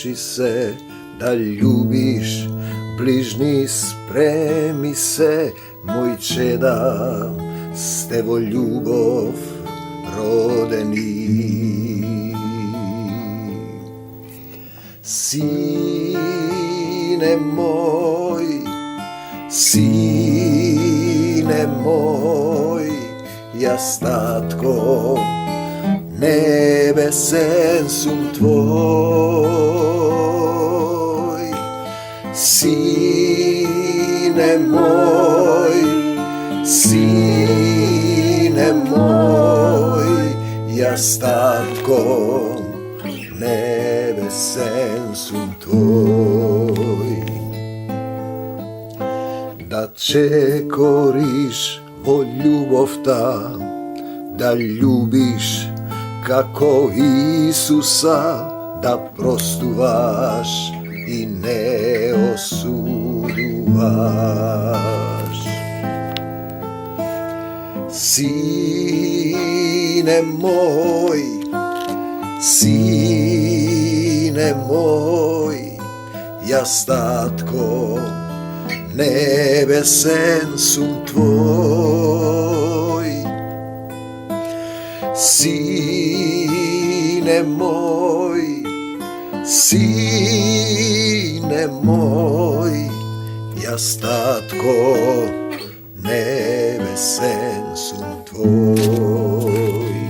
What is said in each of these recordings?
plaši se da ljubiš, bližnji spremi se, moj čeda, s tevo ljubov rodeni. Sine moj, jas tatko, nebesen sum tvoj. Sine moj, jas tatko, nebesen sum tvoj. Da čekoriš o ljubovta, da ljubiš kako Isusa, da prostuvaš i ne osuduvaš. Sine moj, jas tatko, nebesen sum tvoj. Sine moj, jas tatko, nebesen sum tvoj.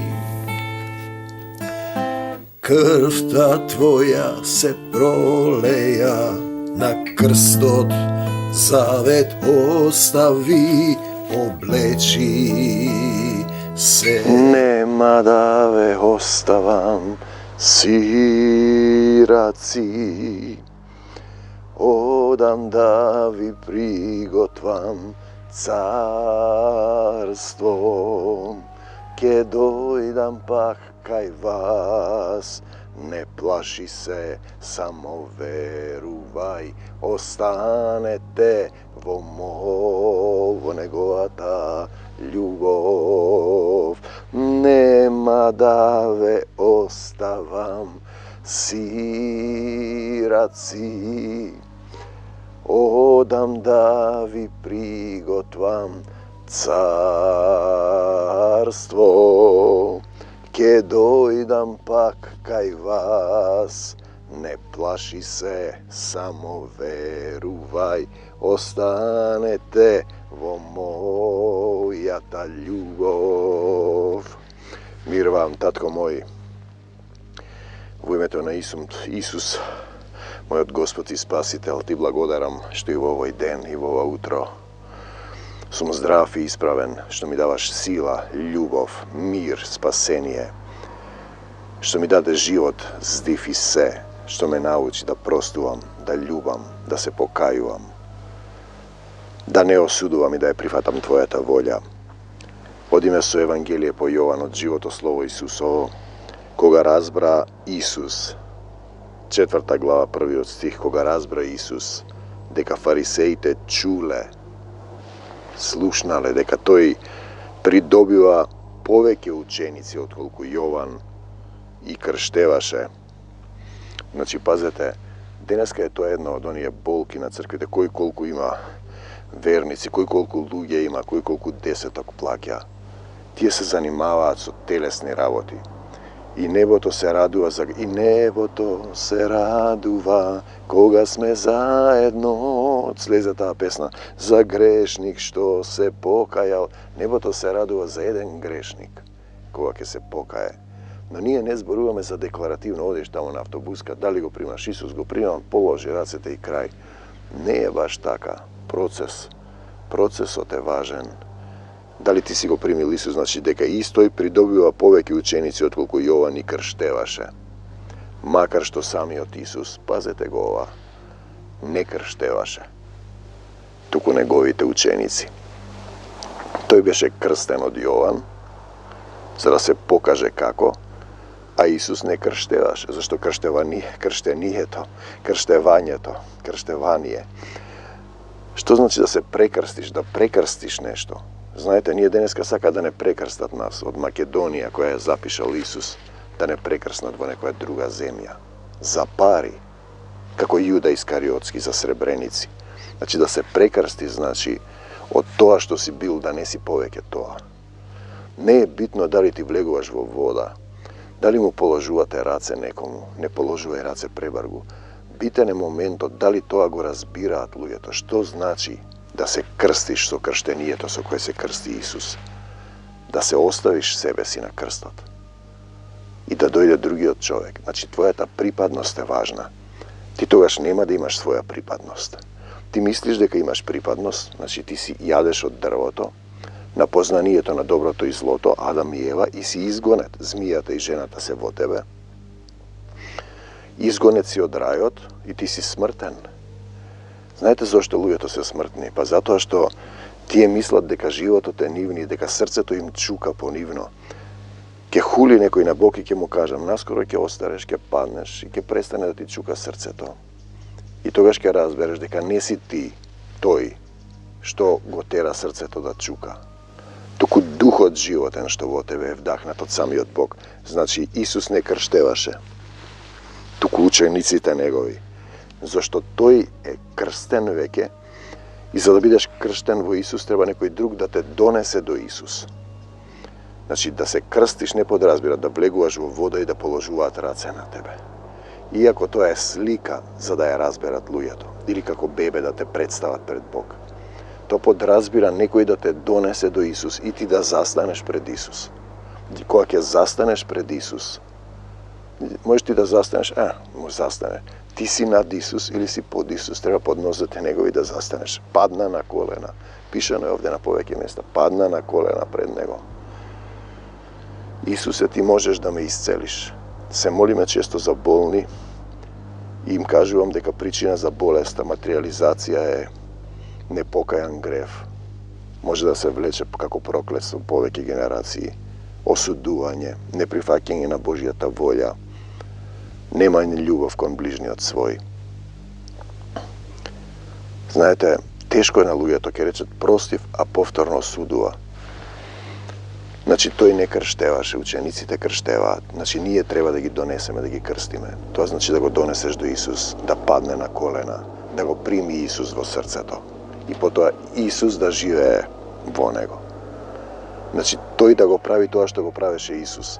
Krv ta tvoja se proleja, na krstot zavet ostavi, obleči se. Nema da ve ostavam siraci, odam da vi prigotvam carstvo, ke dojdam pak kaj vas, ne plaši se, samo veruvaj, ostanete vo movo negovata ljubov. Nema da ve ostavam siraci, odam da vi prigotvam carstvo, ke dojdam pak kaj vas, ne plaši se, samo veruvaj, ostanete vo moja ta ljubov. Mir vam, tatko moj, u imето на Исус, мојот Господ и Спасител, ти благодарам што и во овој ден и во ова утро сум здрав и исправен, што ми даваш сила, љубов, мир, спасение, што ми даде живот, здив и се, што ме научи да простувам, да љубам, да се покајувам, да не осудувам и да ја прифатам Твојата волја. Одиме со Евангелие по Јован од живото слово Исусово, кога разбра Исус, 4 глава, 1 стих, кога разбра Исус дека фарисеите чуле, слушнале дека тој придобива повеќе ученици отколку Јован и крштеваше. Значи, пазете, денеска е тоа една од оние болки на црквите, кој колку има верници, кој колку луѓе има, кој колку десеток плаќа. Тие се занимаваат со телесни работи. И небото се радува кога сме заедно. Слезе таа песна за грешник што се покајал. Небото се радува за еден грешник кога ќе се покае. Но ние не зборуваме за декларативно, одиш таму на автобуска, дали го примаш Исус, го примам, положи рацете и крај. Не е баш така. Процесот е важен. Дали ти си го примил Исус, значи дека истој придобива повеќе ученици отколку Јован и крштеваше. Макар што самиот Исус, пазете го ова, не крштеваше, туку неговите ученици. Тој беше крстен од Јован, за да се покаже како, а Исус не крштеваше, зашто крштевање. Што значи да се прекрстиш, да прекрстиш нешто? Знаете, ние денеска сака да не прекрстат нас од Македонија, која ја запишал Исус, да не прекрснат во некоја друга земја. За пари. kako Juda Iskariotski za Srebrenici. Znači da se prekrsti, znači od toa što si bil, da ne si poveke toa. Ne je bitno da li ti vlegovaš vo voda, da li mu položuvate race nekomu, ne položuvaj race prebargu. Bitan je momento da li toa go razbirat lujeto, što znači da se krstiš so krštenijeto so koje se krsti Isus. Da se ostaviš sebe si na krstot. I da dojde drugi od čovjek. Znači tvoja ta pripadnost je važna. Ti togaš nema da imaš svoja pripadnost. Ti misliš da imaš pripadnost, znači ti si jadeš od drvoto, na poznanijeto, na dobroto i zloto, Adam i Eva, i si izgonet, zmijata i ženata se vo tebe. Izgonet si od rajot i ti si smrten. Znate zašto lujeto se smrtni? Pa zato što ti je mislat deka životo te nivni, deka srcето im čuka ponivno. Ke huli nekoj na bok i ke mu kažem, naskoro ke ostareš, ke padneš i ke prestane da ti čuka srcето. I togaš ke razbereš deka ne si ti toj što go tera srcето da čuka. Току духот животен што во тебе е вдахнат од самиот Бог. Значи Исус не крштеваше, туку учениците негови. Зашто тој е крстен веќе и за да бидеш крштен во Исус треба некој друг да те донесе до Исус. Значи да се крстиш не подразбира да влегуваш во вода и да положуваат раце на тебе. Иако тоа е слика за да ја разберат луѓето, или како бебе да те представат пред Бог. То подразбира некој да те донесе до Исус и ти да застанеш пред Исус. Кога ќе застанеш пред Исус, можеш ти да застанеш, може застане. Ти си над Исус или си под Исус, треба под носите негови да застанеш. Падна на колена. Пишано е овде на повеќе места. Падна на колена пред него. Исусе, ти можеш да ме исцелиш. Се молиме често за болни и им кажувам дека причина за болеста, материализација е непокајан грев. Може да се влече како проклетство повеќе генерации. Осудување, неприфаќање на Божјата волја, немање љубов кон ближниот свој. Знаете, тешко е на луѓето, ќе речат простив, а повторно осудува. Значи тој не крштеваше, учениците крштеваат. Значи ние треба да ги донесеме, да ги крстиме. Тоа значи да го донесеш до Исус, да падне на колена, да го прими Исус во срцето. И потоа Исус да живее во него. Значи тој да го прави тоа што го правеше Исус.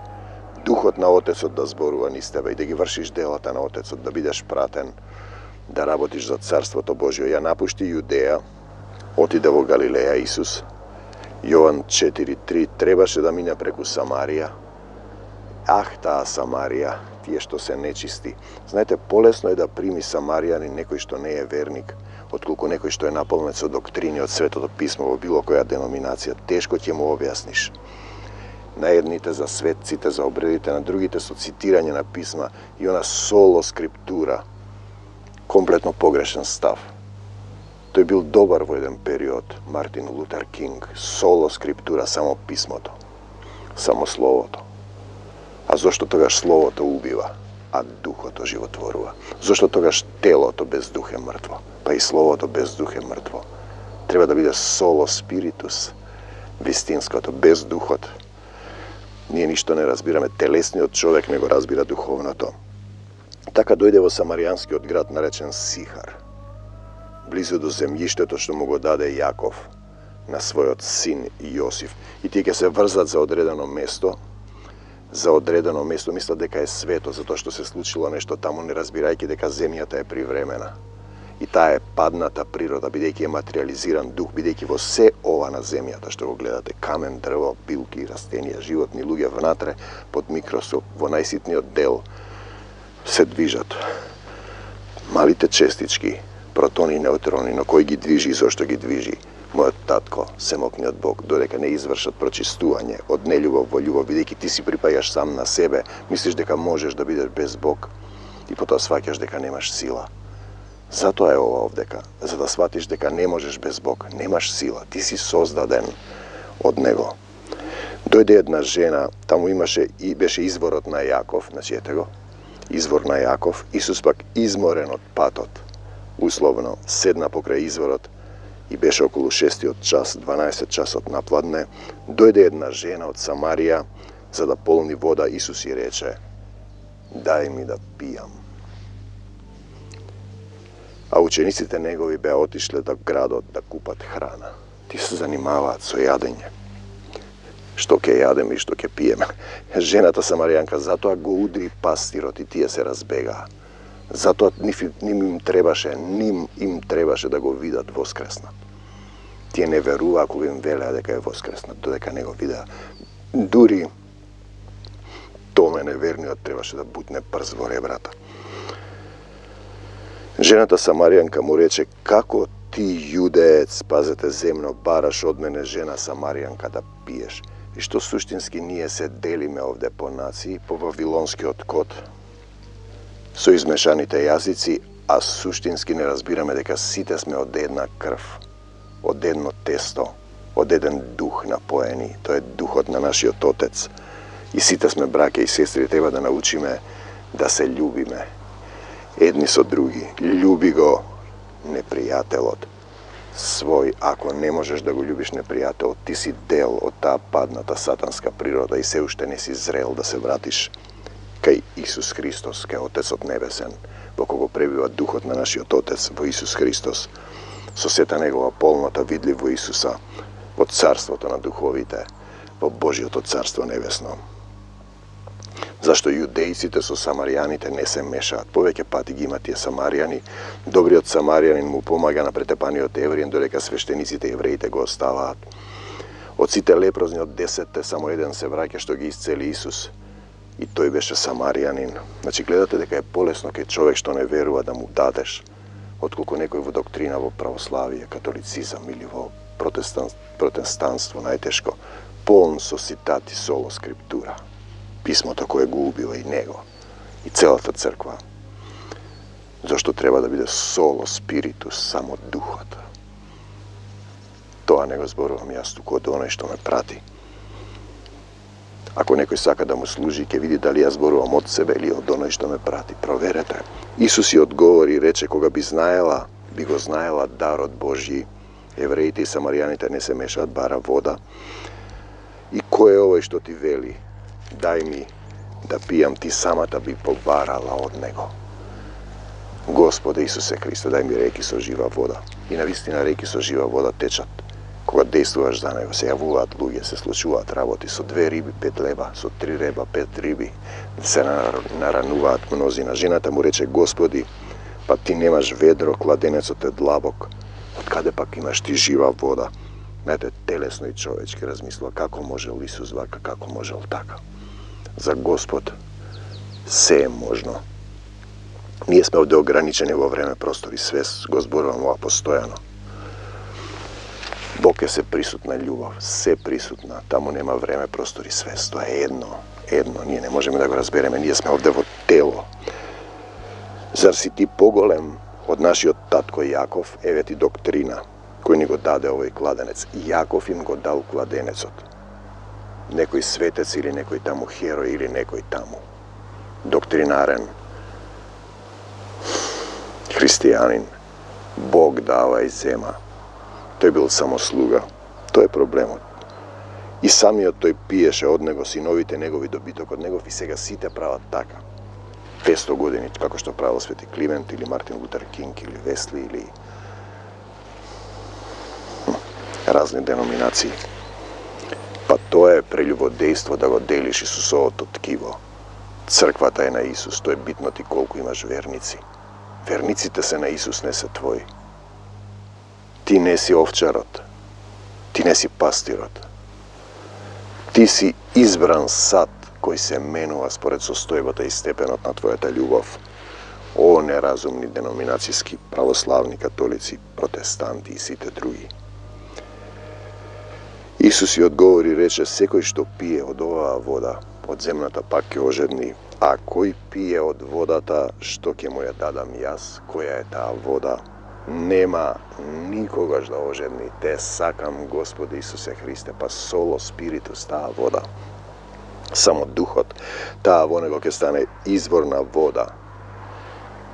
Духот на Отецот да зборува низ тебе и да ги вршиш делата на Отецот, да бидеш пратен, да работиш за Царството Божјо. Ја напушти Јудеја, отиде во Галилеја Исус. Јован 4:3 требаше да мине преку Самарија. Таа Самарија, тие што се нечисти. Знаете, полесно е да прими Самаријанин некој што не е верник, отколку некој што е наполнет со доктрини од Светото Писмо во било која деноминација. Тешко ќе му објасниш. На едните за светците, за обредите, на другите со цитирање на писма и она соло скриптура. Комплетно погрешен став. Тој бил добар во еден период, Мартин Лутер Кинг. Соло скриптура, само писмото, само словото. А зошто тогаш словото убива, а духот оживотворува? Зошто тогаш телото без дух е мртво, па и словото без дух е мртво? Треба да биде соло спиритус, вистинското, без духот. Ние ништо не разбираме, телесниот човек не го разбира духовното. Така дојде во самаријанскиот град наречен Сихар, близу до земјиштето што му го даде Јаков на својот син Јосиф. И тие ќе се врзат за одредено место, мислат дека е свето, затоа што се случило нешто таму, не разбирајќи дека земјата е привремена. И таа е падната природа, бидејќи е материализиран дух, бидејќи во се ова на земјата што го гледате, камен, дрво, билки, растенија, животни, луѓе внатре, под микроскоп, во најситниот дел, се движат малите честички, протони и неутрони, но кој ги движи и зошто ги движи? Мојот татко, семокниот Бог, додека не извршат прочистување од нељубов во љубов, бидејќи ти си припаѓаш сам на себе, мислиш дека можеш да бидеш без Бог и потоа сваќаш дека немаш сила. Затоа е ова овдека, за да сватиш дека не можеш без Бог, немаш сила, ти си создаден од Него. Дојде една жена, таму имаше и беше изворот на Јаков, значи ете го, извор на Јаков, Исус пак изморен од патот, условно седна покрај изворот и беше околу 6 час, 12 часот напладне, дојде една жена од Самарија за да полни вода. Исус ја рече: дај ми да пијам. a učenicите негови беа отишле до градот да купат храна. Ти се занимаваат со јадење. Што ќе јадеме и што ќе пиеме. Жената Самаријанка затоа го удри пастирот и тие се разбегаа. Затоа ним им требаше да го видат воскреснат. Тие не веруваа кога им велеа дека е воскреснат, додека не го видеа. Дури Томе неверниот требаше да бутне прст во ребрата. Жената Самаријанка му рече: како ти јудеец, пазете земно, бараш од мене жена Самаријанка да пиеш? И што суштински ние се делиме овде по нации, по вавилонскиот код, со измешаните јазици, а суштински не разбираме дека сите сме од една крв, од едно тесто, од еден дух напоени. Тоа е духот на нашиот Отец. И сите сме браќа и сестри, треба да научиме да се љубиме едни со други. Љуби го непријателот свој. Ако не можеш да го љубиш непријателот, ти си дел од таа падната сатанска природа и се уште не си зрел да се вратиш кај Исус Христос, кај Отецот Небесен, во кого пребива духот на нашиот Отец, во Исус Христос, со сета негова полнота видлив во Исуса, во царството на духовите, во Божиото царство небесно. Зашто јудејците со самаријаните не се мешаат. Повеќе пати ги има тие самаријани. Добриот самаријанин му помага на претепаниот евреин, додека свештениците евреите го оставаат. Од сите лепрозни од 10 само еден се враќа што ги исцели Исус. И тој беше самаријанин. Значи гледате дека е полесно кај човек што не верува да му дадеш, отколку некој во доктрина, во православие, католицизам или во протестанство, најтешко, полн со цитати соло скриптура. Писмото кое го убива и него, и целата црква. Зашто треба да биде соло спиритус, само духот. Тоа не го зборувам јас туку од оној што ме прати. Ако некој сака да му служи, ќе види дали ја зборувам од себе или од оној што ме прати. Проверете. Исус ја одговори и рече: кога би го знаела дарот Божји, евреите и самаријаните не се мешаат, бара вода. И кој е овој што ти вели: дај ми да пијам, ти самата би побарала од него. Господе Исусе Христе, дај ми реки со жива вода. И навистина реки со жива вода течат. Кога действуваш за него, се јавуваат луѓе, се случуваат работи. Со 2 риби 5 леба, со 3 реба 5 риби се нарануваат мнозина. Жената му рече: Господи, па ти немаш ведро, кладенецот е длабок. Од каде пак имаш ти жива вода? Знаете, телесно и човечки размислува како можел Исус вака, како можел така. За Господ се е можно. Ние сме овде ограничени во време, простор и свест, го зборувам ова постојано. Бог е се присутна љубов, се присутна, таму нема време, простор и свест, тоа е едно, ние не можеме да го разбереме, ние сме овде во тело. Зар си ти поголем од нашиот татко Јаков? Еве ти доктрина, кој ни го даде овој кладенец. Јаков им го дал кладенецот. Некој светец или некој таму херој или некој таму доктринарен христијанин. Бог дава и зема. Тој бил само слуга. Тоа е проблемот. И самиот тој пиеше од него, синовите негови добиток од негов, и сега сите прават така. 500 години, како што правил Свети Климент или Мартин Лутер Кинг или Весли или разни деноминации. Па тоа е прелюбодејство да го делиш Исусовото ткиво. Црквата е на Исус, тоа е битно ти колку имаш верници. Верниците се на Исус, не се твои. Ти не си овчарот, ти не си пастирот. Ти си избран сад кој се менува според состојбата и степенот на твојата љубов. О, неразумни деноминацијски, православни, католици, протестанти и сите други. Исус ја одговори и рече: секој што пие од оваа вода, од земната пак ќе ожедни, а кој пие од водата што ќе му ја дадам јас, која е таа вода, нема никогаш да ожедни. Те сакам, Господи Исусе Христе, па соло спиритус таа вода. Само духот, таа во него ќе стане изворна вода,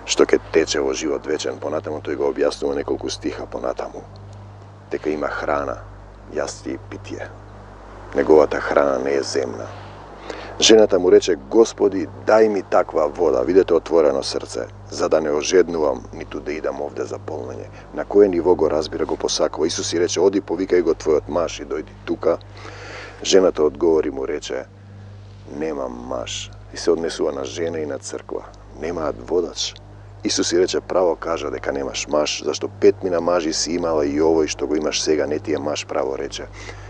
што ќе тече во живот вечен. Понатаму тој го објаснува неколку стиха понатаму, дека има храна, јасти и питие. Неговата храна не е земна. Ženата mu reče, Gospodi, daj mi takva voda, vidite otvoreno srce, za da ne ožednuvam, niti da idam ovdje za polnjenje. Na koje nivo go razbira go posakova. Isus i reče, odi povikaj go tvoj maš i dojdi tuka. Ženata odgovori mu reče, nemam maš. I se odnesuva na žene i na crkva. Nema vodač. Isus i reče, pravo kaže deka nemaš maš, zašto 5 mina maži si imala i ovo i što go imaš sega, ne ti je maš, pravo reče.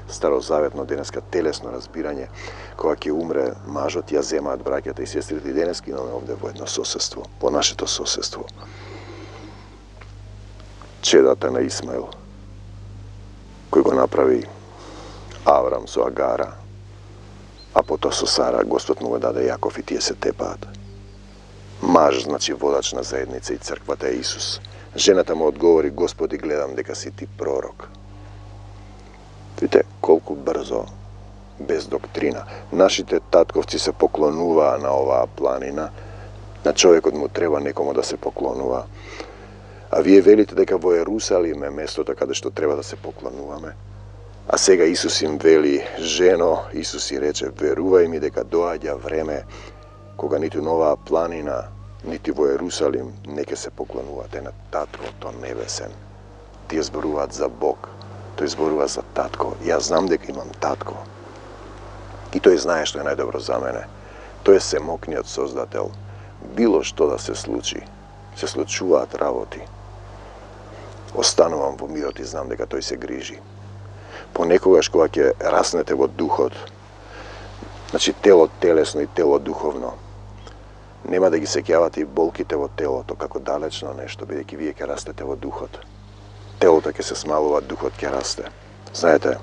Starozavetno deneska telesno razbiranje, kojak je umre mažot ja zemat brakjata i sjestriti deneski imamo ovdje jedno sosedstvo, po naše to sosedstvo. Čedata na Ismail, koji go napravi Avram su Agara, a potom su Sara, Gospod mu ga dade Jakov i tije se tepat. Maž znači vodač na zajednice i crkva te je Isus. Ženata mu odgovori, Gospodi, gledam deka si ti prorok. Vidite koliko brzo, bez doktrina. Našite tatkovci se poklonuva na ova planina, na čovjek od mu treba nekomu da se poklonuva. A vi je velite deka vo Jerusalim je mesto kada što treba da se poklonuvame. A sega Isus im veli, ženo, Isus i reče, veruvaj mi deka doađa vreme koga niti nova planina, niti vo Jerusalim neke se poklonuvate na tatko to nebesen. Ti je zboruvat za Bog, to je zboruvat za tatko. Ja znam deka imam tatko. I to je znaje što je najdobro za mene. To je se mokni od Sozdatel. Bilo što da se slučuva travoti. Ostanu vam vo miroti, znam deka to se griži. Ponekogaš kovak je rasnete vo duhot, znači telo telesno i telo duhovno. Nema da gi se kjavate i bolkite vo telo, to kako dalečno nešto, bideki vije ke rastete vo duhot. Telo take se smaluva, duhot ke raste. Znajte,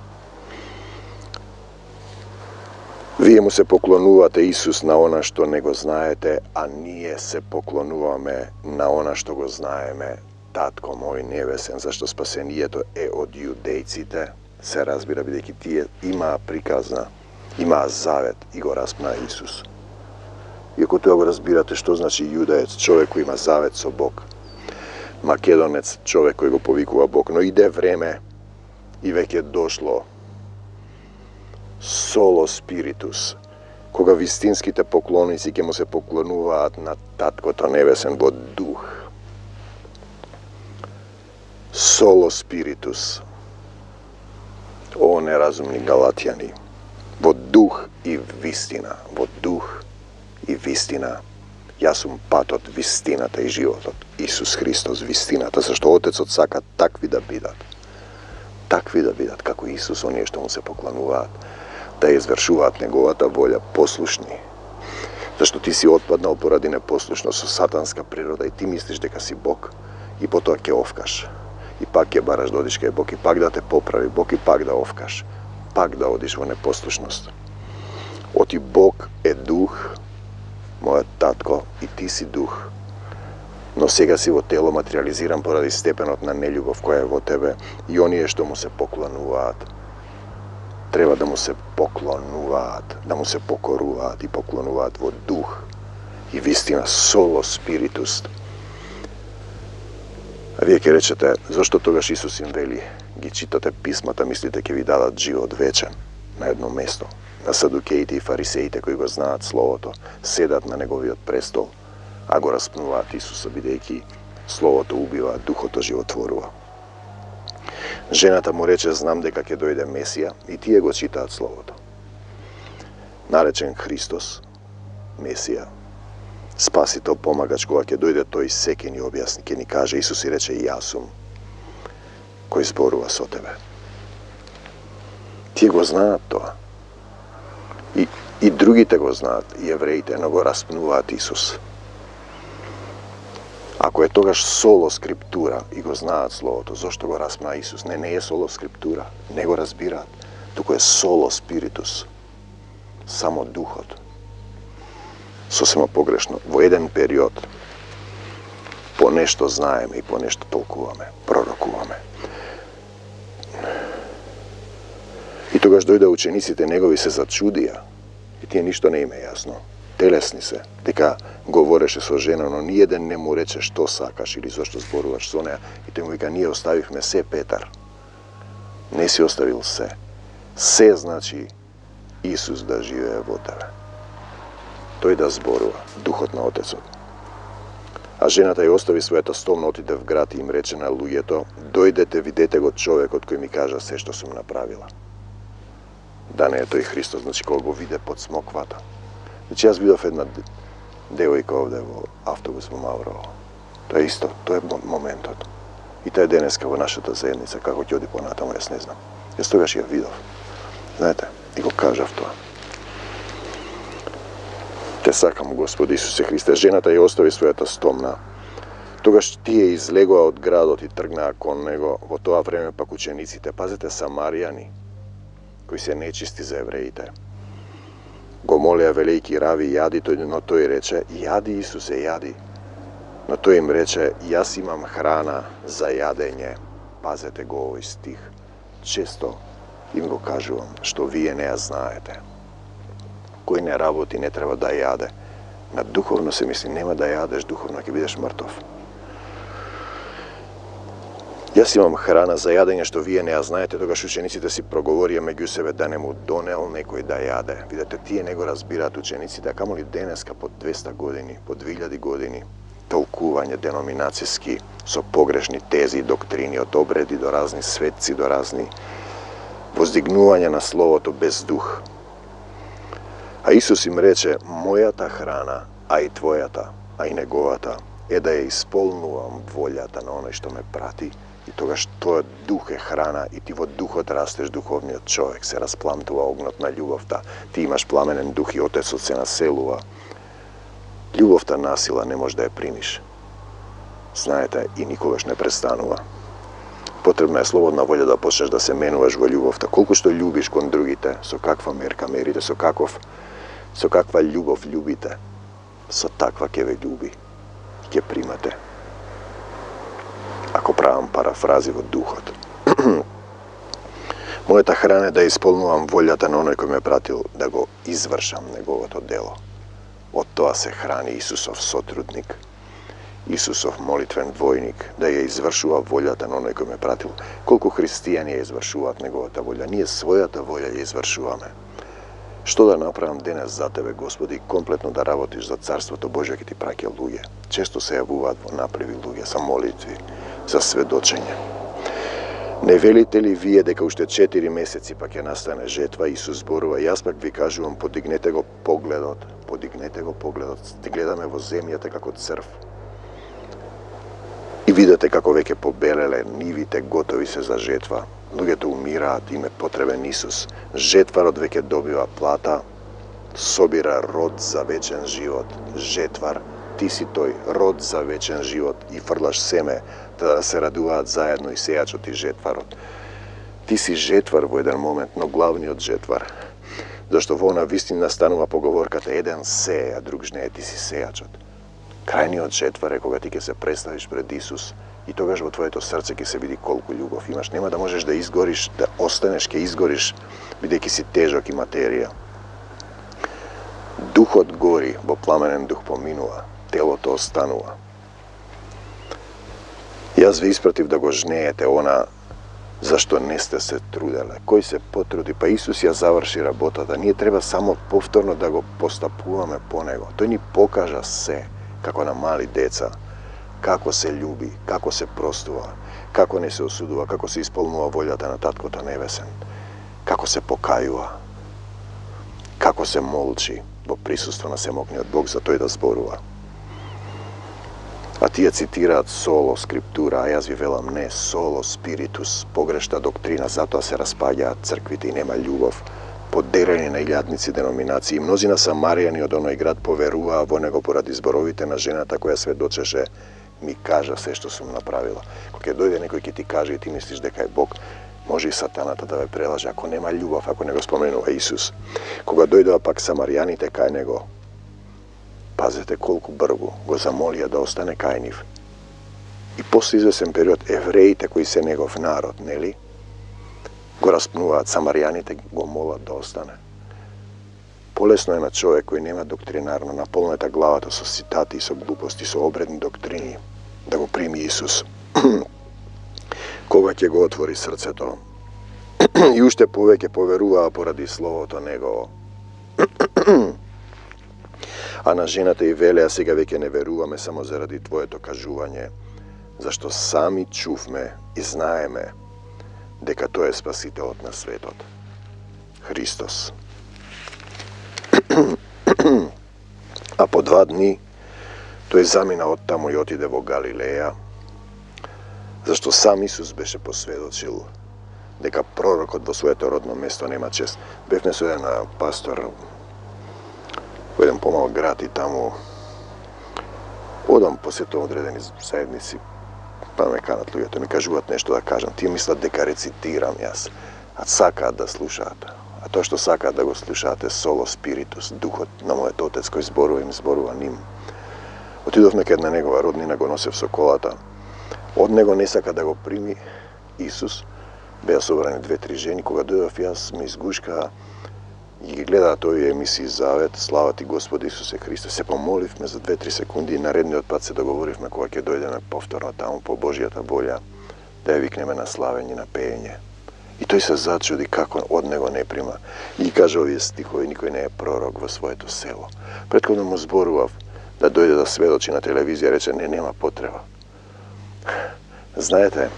vi mu se poklonuvate Isus na ona što nego znajete, a nije se poklonuvame na ona što go znajeme, tatko moj nebesen, zašto spasenije to od judejcite se razbira, bideki tije ima prikazna, ima zavet i go raspna Isus. Iako to razbirate što znači judajec, čovjek koji ima zavet so Bog. Makedonec, čovjek koji go povikuva Bog. No ide vreme i vek je došlo solo spiritus, koga vistinskite poklonici ke mu se poklonuvat na tatko to nebesen vo duh. Solo spiritus. O nerazumni Galatjani. Vo duh i vistina. Vo duh i vistina. Ja sam patot vistinata i životot. Isus Hristos vistinata. Zašto Otec od saka takvi da bidat. Takvi da bidat. Kako Isus, on je što mu se poklanuvat. Da je izvršuvat njegovata volja poslušni. Zašto ti si otpadnal poradi neposlušnost, su satanska priroda i ti misliš deka si Bog. I potom ke ofkaš. I pak je baraš da odiš kaj Bog i pak da te popravi Bog i pak da ofkaš. Pak da odiš vo neposlušnost. Oti Bog je duh, moja tatko, i ti si duh. No sega si vo telo materializiran poradi stepenot na neljubov koja je vo tebe i on je što mu se poklonuvat. Treba da mu se poklonuvat, da mu se pokoruvat i poklonuvat vo duh i vistina solo spiritus. A vi ke rečete, zašto togaš Isus im veli, gi čitate pismata, mislite ke vi dadat život večan na jedno mesto. Na sadukejite i farisejite koji go znaat slovoto, sedat na njegovi prestol, a go raspnuvat Isusa bideki, slovoto ubiva, duhoto životvorува. Ženata mu reče, znam deka ke dojde Mesija i tije go čitaat slovoto. Narečen Hristos, Mesija, spasitelj, pomagač, koga ke dojde to i se ke ni objasni, ke ni kaže, Isus i reče, ja sam koji zboruva so tebe. Tije go znaat to. I drugite go znaat, i jevrejite, no go raspnuvat Isus. Ako je togaš solo skriptura i go znaat slovoto, zašto go raspna Isus? Ne je solo skriptura, nego razbirat. Tuko je solo spiritus, samo duhot. Sosema pogrešno, vo jedan period po nešto znajeme i po nešto tolkuvame, prorokuvame. I togaš dojde učenicite njegovi se začudija i tije ništo ne ime jasno. Telesni se, deka govoreše so ženom, no nijedan ne mu reče što sakaš ili zašto zboruvaš s one, i te mu vika, nije ostavih me se, Petar. Ne si ostavil se. Se znači Isus da žive vo tebe. тој да зборува, духот на Отецот. А жената ја остави својата столна, отиде в град и им рече на луѓето: дојдете, видете го човекот кој ми кажа се што сум направила. Да не е тој Христос, значи кога го виде под смоквата. Значи јас видов една девојка овде во автобус во Маврово. Тоа е исто, тоа е моментот. И тоа е денеска во нашата заедница, како ќе оди понатаму, јас не знам. Јас тогаш ја видов. Знаете, и го кажав тоа. Те сакам, Господи Исусе Христе. Жената ја остави својата стомна. Тогаш тие излегоа од градот и тргнаа кон него. Во тоа време пак учениците, пазете, самаријани, кои се нечисти за евреите, го молеа велејки: рави, јади, но тој рече: јади, Исусе, јади. Но тој им рече: јас имам храна за јадење. Пазете го овој стих. Често им го кажувам, што вие не ја знаете. Кој не работи не треба да јаде. На духовно се мисли, нема да јадеш духовно, ќе бидеш мртов. Јас имам храна за јадење што вие не ја знаете. Тогаш учениците си проговорија меѓу себе да не му донел некој да јаде. Видете, тие не го разбираат учениците, а камоли денеска по 200 години, по 2000 години, толкување деноминацијски со погрешни тези и доктрини, од обреди до разни светци, до разни воздигнување на словото без дух. А Исус им рече: мојата храна, а и твојата, а и неговата, е да ја исполнувам волјата на оној што ме прати, и тогаш твојот дух е храна и ти во духот растеш духовниот човек, се распламтува огнот на љубовта, ти имаш пламенен дух и Отецот се населува. Љубовта насила не може да ја примиш. Знаете, и никогаш не престанува. Потребна е слободна волја да почнеш да се менуваш во љубовта. Колку што љубиш кон другите, со каква мерка мерите, со каква љубов љубите, со таква ќе ве љуби и ќе примате. Ако правам парафрази во духот. Мојата храна е да исполнувам волјата на оној кој ме пратил, да го извршам неговото дело. Од тоа се храни Исусов сотрудник, Исусов молитвен војник, да ја извршува волјата на оној кој ме пратил. Колку христијани ја извршуваат неговата волја, ние својата волја ја извршуваме. Што да направам денес за тебе, Господи, комплетно да работиш за Царството Божје, ќе ти праќа луѓе. Често се јавуваат во напливи луѓе за молитви, за сведочење. Не велите ли вие дека уште 4 месеци па ќе настане жетва? Исус зборува: јас пак ви кажувам, подигнете го погледот, Ти гледаме во земјата како црв. И видите како веќе побелеле нивите, готови се за жетва. Луѓето умираат, им е потребен Исус. Жетварот веќе добива плата, собира род за вечен живот. Жетвар, ти си тој род за вечен живот и фрлаш семе, да се радуваат заедно и сејачот и жетварот. Ти си жетвар во еден момент, но главниот жетвар. Зашто во она вистина станува поговорката: еден сее, а друг жнее, ти си сејачот. Крајниот жетвар е кога ти ќе се представиш пред Исус и тогаш во твоето срце ќе се види колку љубов имаш. Нема да можеш да изгориш, да останеш, ќе изгориш, бидејќи си тежок и материја. Духот гори, во пламенен дух поминува, телото останува. Јас ви испратив да го жнеете она зашто не сте се труделе. Кој се потруди? Па Исус ја заврши работата. Ние треба само повторно да го постапуваме по него. Тој ни покажа се, како на мали деца, како се љуби, како се простува, како не се осудува, како се исполнува волјата на Таткото Небесен, како се покајува, како се молчи во присуство на Семокниот Бог за тој да зборува. А тие цитираат соло скриптура, а јас ви велам не, соло спиритус, погрешна доктрина, затоа се распаѓаат црквите и нема љубов. Поделени на илјадници деноминации, мнозина самаријани од оној град поверуваа во него поради зборовите на жената која сведочеше: ми кажа се што сум направила. Кога ќе дојде некој ќе ти каже и ти мислиш дека е Бог, може и сатаната да ве прелаже ако нема љубов, ако не го споменува Исус. Кога дојдоа пак самаријаните кај него, пазете колку бргу го замолија да остане кај нив. И после извесен период евреите кои се негов народ, нели, го распнуваат, самаријаните го молат да остане. Полесно е на човек кој нема доктринарно наполнета главата со цитати, со глупости, со обредни доктрини, да го прими Исус. Кога ќе го отвори срцето и уште повеќе поверуваа поради Словото Негово. А на жената и веле, а сега веќе не веруваме само заради твоето кажување, зашто сами чувме и знаеме дека тој е спасителот на светот, Христос. А по 2 дни тој замина од таму и отиде во Галилеја, зашто сам Исус беше посведочил дека пророкот во своето родно место нема чест. Бевме со еден пастор во еден помал град и таму одам посетувам одредени заедници, па ме канат луѓето, ми кажуваат нешто да кажам. Тие мислат дека рецитирам јас, а сакаат да слушаат. А тоа што сакаат да го слушаат е соло спиритус, духот на мојот отец кој зборува им зборува ним. Отидовме кај една негова роднина, го носев со колата. Од него не сака да го прими Исус. Беа собрани 2-3 жени, кога дојдов јас ме изгушка и ги гледаат овие емисии Завет, слава ти Господи Исусе Христе. Се помоливме за 2-3 секунди и наредниот пат се договоривме кога ќе дојдеме повторно таму по Божјата волја да ја викнеме на славење, на пеење. И тој се зачуди како од него не прима. И каже овие стихови, никој не е пророк во своето село. Претходно му зборував да дојде да сведочи на телевизија, рече не, нема потреба. Знаете,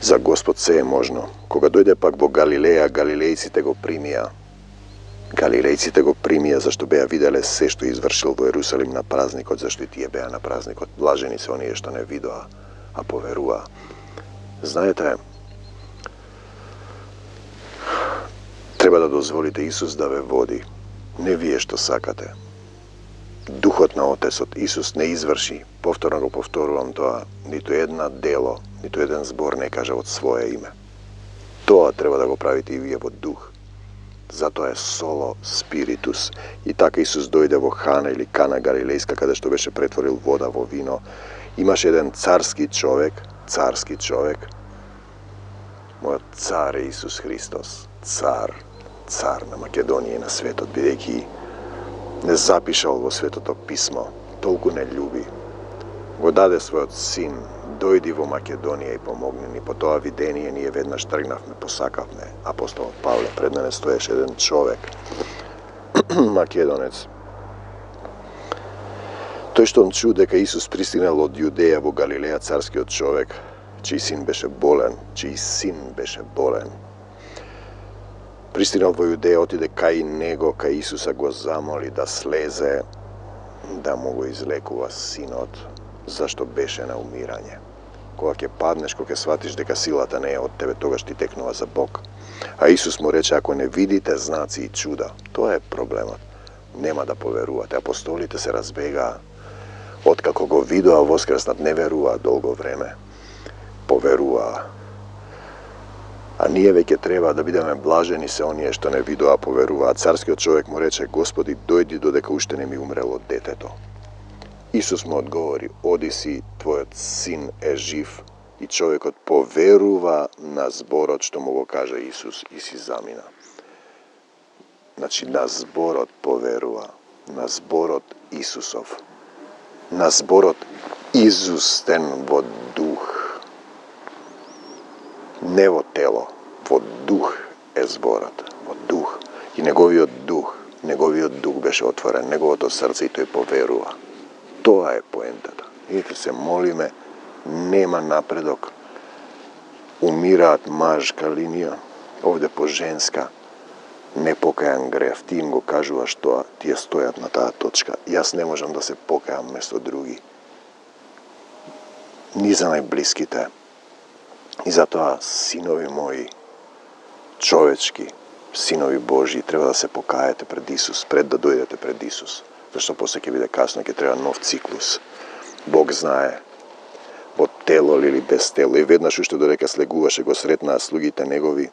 за Господ се е можно. Кога дојде пак во Галилеја, галилејците го примија. Галилејците го примија зашто беа виделе се што извршил во Ерусалим на празникот, зашто и тие беа на празникот. Блажени се оние што не видоа, а поверуваа. Знаете, треба да дозволите Исус да ве води, не вие што сакате. Духот на Отецот Исус не изврши, повторно го повторувам тоа, ниту една дело, ниту еден збор не кажа од свое име. Тоа треба да го правите и вие во дух. Затоа е соло спиритус. И така Исус дојде во Хана или Кана Галилејска, каде што беше претворил вода во вино. Имаше еден царски човек, мојот цар е Исус Христос, цар на Македонија и на светот, бидејќи не запишал во Светото Писмо, толку не љуби. Го даде својот син, дојди во Македонија и помогни ни. По тоа видение ние веднаш тргнавме, посакавме. Апостолот Павле, пред мене стоеше еден човек, македонец. Тој што он чу дека Исус пристигнал од Јудеја во Галилеја, царскиот човек, чиј син беше болен. Пристигнал во Јудеја, отиде кај него, кај Исуса го замоли да слезе, да му го излекува синот, зашто беше на умирање. Кога ќе паднеш, кога ќе сватиш дека силата не е од тебе, тогаш ти текнува за Бог. А Исус му рече, ако не видите знаци и чуда, тоа е проблемот. Нема да поверувате. Апостолите се разбегаа. Откако го видоа воскреснат, не веруваа долго време. Поверуваа. А ние веќе треба да бидеме блажени се оние што не видоа, поверуваа. Царскиот човек му рече, Господи, дојди додека уште не ми умрело детето. Исус му одговори, оди си, твојот син е жив. И човекот поверува на зборот што му го кажа Исус и си замина. Значи, на зборот поверува, на зборот Исусов, на зборот изустен во дух. Не во тело, во дух е зборот, во дух. И неговиот дух беше отворен, неговото срце и тој поверува. Тоа е поентата. Видите, се молиме, нема напредок. Умираат мажка линија, овде по женска, непокајан грев. Ти им го кажуваш тоа, тие стојат на таа точка. Јас не можам да се покајам место други. Ни за најблиските. И затоа, синови мои, човечки, синови Божји, треба да се покаете пред Исус, пред да дојдете пред Исус. Зашто после ќе биде касно, ќе треба нов циклус. Бог знае, во тело или без тело. И веднаш уште додека слегуваше, го сретнаа слугите негови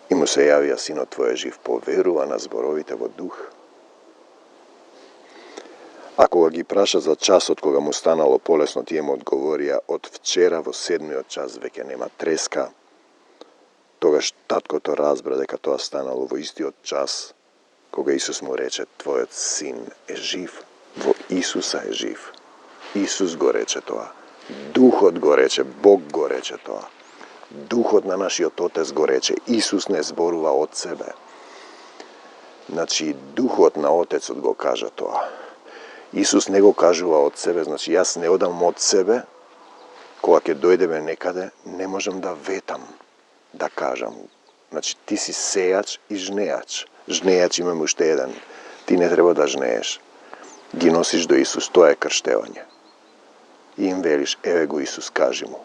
и му се јавија, синот твој е жив, поверува на зборовите во дух. А кога ги праша за часот кога му станало полесно, тие му одговорија, од вчера во 7-миот час веќе нема треска. Тогаш таткото разбра дека тоа станало во истиот час, кога Исус му рече, твојот син е жив, во Исуса е жив. Исус го рече тоа. Духот го рече, Бог го рече тоа. Духот на нашиот Отец го рече, Исус не зборува од себе. Значи, Духот на Отецот го кажа тоа. Исус не го кажува од себе, значи јас не одам од себе, кога ќе дојдеме некаде, не можам да ветам, да кажам. Значи, ти си сејач и жнејач. Жнејач имаме уште еден. Ти не треба да жнееш. Ги носиш до Исус, тоа е крштевање. И им велиш, еве го Исус, кажи му.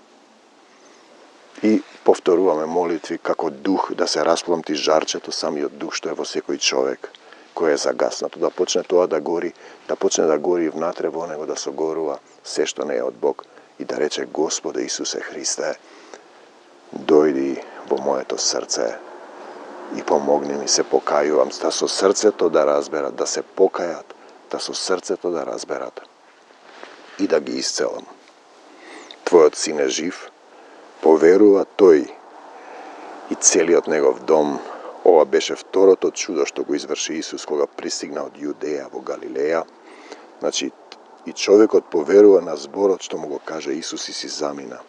И повторуваме молитви како дух да се распламти жарчето, самиот дух што е во секој човек, кој е загаснато, да почне тоа да гори, да почне да гори внатре во него, да согорува се што не е од Бог и да рече, Господе Исусе Христе, дојди во моето срце и помогни ми, се покајувам, да со срцето да разберат, да се покајат, да со срцето да разберат и да ги исцелам. Твојот син е жив, поверува тој и целиот негов дом. Ова беше второто чудо што го изврши Исус кога пристигна од Јудеја во Галилеја. Значи, и човекот поверува на зборот што му го каже Исус и си замина.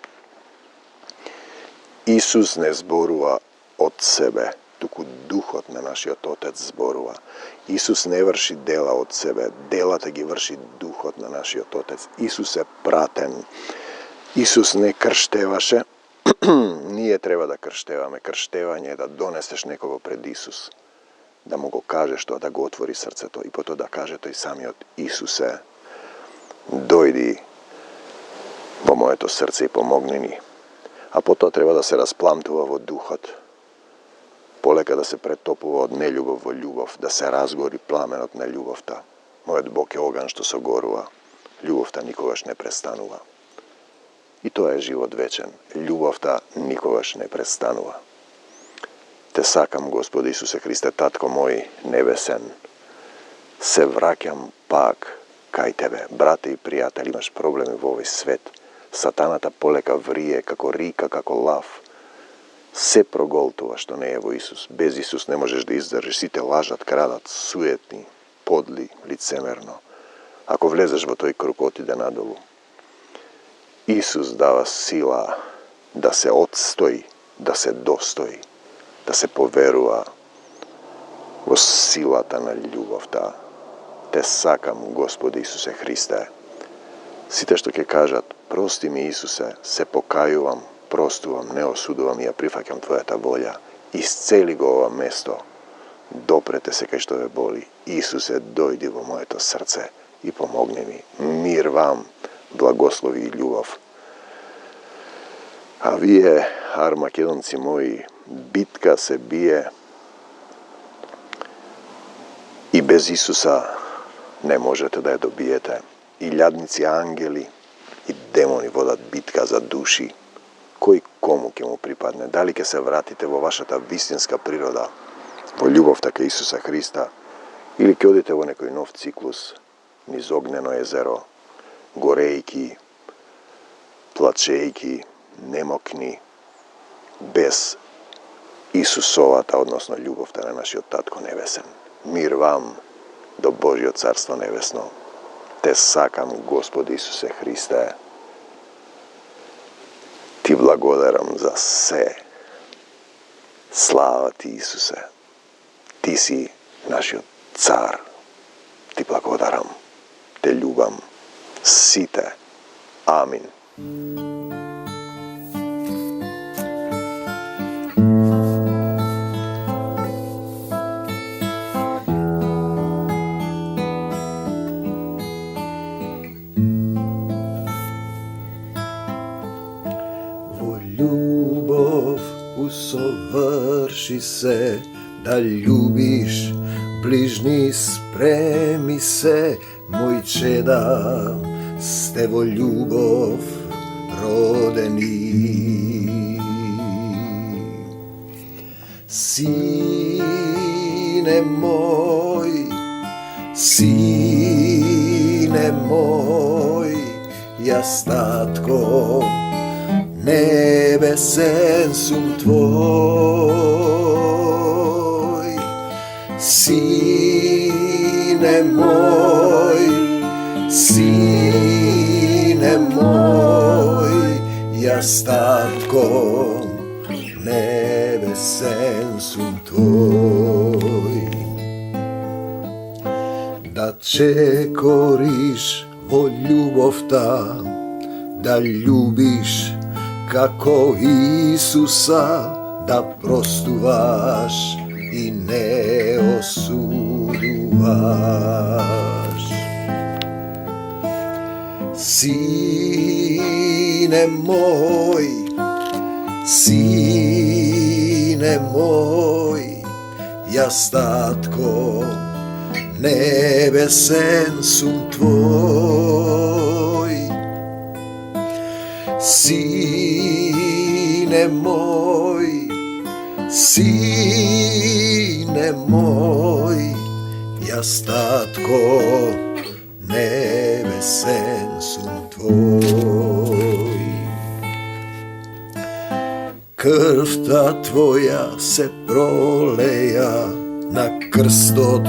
Исус не зборува од себе, туку Духот на нашиот Отец зборува. Исус не врши дела од себе, делата ги врши Духот на нашиот Отец. Исус е пратен. Исус не крштеваше, ние треба да крштеваме. Крштевање е да донесеш некого пред Исус, да му го кажеш тоа, да го отвори срцето и потоа да каже тој самиот, Исусе, дојди во моето срце и помогни ни. А потоа треба да се распламтува во духот, полека да се претопува од нељубов во љубов, да се разгори пламенот на љубовта. Мојот Бог е оган што согорува, љубовта никогаш не престанува. И тоа е живот вечен. Љубовта никогаш не престанува. Те сакам, Господи Исусе Христе, Татко мој небесен. Се враќам пак кај Тебе. Брате и пријатели, имаш проблеми во овој свет. Сатаната полека врие, како рика, како лав. Се проголтува што не е во Исус. Без Исус не можеш да издржиш. Сите лажат, крадат, суетни, подли, лицемерно. Ако влезеш во тој круг, отиде надолу. Исус дава сила да се отстои, да се достои, да се поверува во силата на љубовта. Те сакам, Господи Исусе Христе. Сите што ќе кажат, прости ми Исусе, се покајувам, простувам, не осудувам и ја прифаќам Твојата волја. Исцели го ова место. Допрете се кај што ве боли. Исусе, дојди во моето срце и помогни ми. Мир вам, благослови и љубов. А вие, армакедонци мои, битка се бие и без Исуса не можете да ја добиете. И лјадници ангели и демони водат битка за души. Кој кому ќе му припадне? Дали ќе се вратите во вашата вистинска природа, во љубовта кај Исуса Христа, или ќе одите во некој нов циклус, низ огнено езеро, горејки, плачејки, немокни, без Исусовата, односно љубовта на нашиот Татко Небесен. Мир вам до Божјо Царство Небесно. Те сакам, Господи Исусе Христе. Ти благодарам за се. Слава Ти, Исусе. Ти си нашиот Цар. Ти благодарам. Те љубам. Сите. Амин. Љубов усоврши се, да љубиш ближни, спреми се, мој чеда, сте во љубов родени. Сине мој, јас татко, небесен сум твој. Сине мој, јас татко, небесен сум твој. čekoriš vo ljubov ta, da ljubiš kako Isusa, da prostuvaš i ne osuduvaš. Sine moj, jas tatko nebesen sum tvoj. Sine moj, jas tatko nebesen sum tvoj. Krv ta tvoja se proleja, na krstot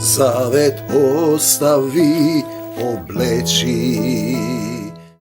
zavet ostavi, obleči